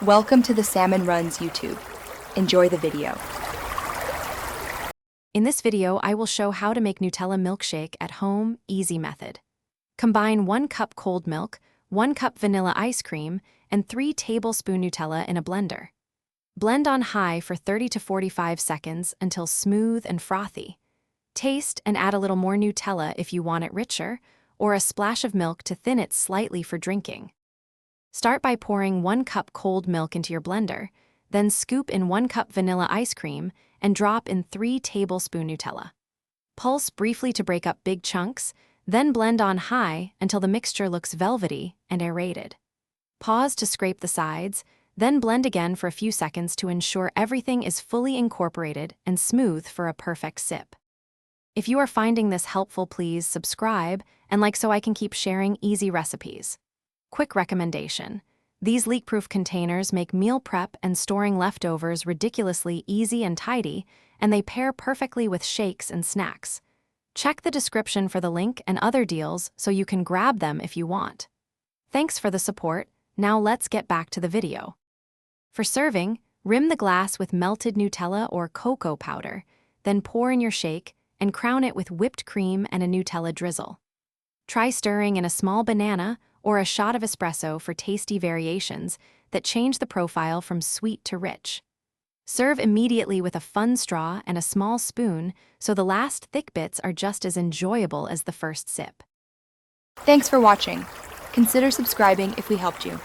Welcome to the Salmon Runs YouTube. Enjoy the video. In this video, I will show how to make Nutella milkshake at home, easy method. Combine 1 cup cold milk, 1 cup vanilla ice cream, and 3 tablespoons Nutella in a blender. Blend on high for 30 to 45 seconds until smooth and frothy. Taste and add a little more Nutella if you want it richer, or a splash of milk to thin it slightly for drinking. Start by pouring 1 cup cold milk into your blender, then scoop in 1 cup vanilla ice cream and drop in 3 tablespoons Nutella. Pulse briefly to break up big chunks, then blend on high until the mixture looks velvety and aerated. Pause to scrape the sides, then blend again for a few seconds to ensure everything is fully incorporated and smooth for a perfect sip. If you are finding this helpful, please subscribe and like so I can keep sharing easy recipes. Quick recommendation: these leak-proof containers make meal prep and storing leftovers ridiculously easy and tidy, and they pair perfectly with shakes and snacks. Check the description for the link and other deals so you can grab them if you want. Thanks for the support. Now let's get back to the video. For serving, rim the glass with melted Nutella or cocoa powder, then pour in your shake and crown it with whipped cream and a Nutella drizzle. Try stirring in a small banana or a shot of espresso for tasty variations that change the profile from sweet to rich. Serve immediately with a fun straw and a small spoon so the last thick bits are just as enjoyable as the first sip. Thanks for watching. Consider subscribing if we helped you.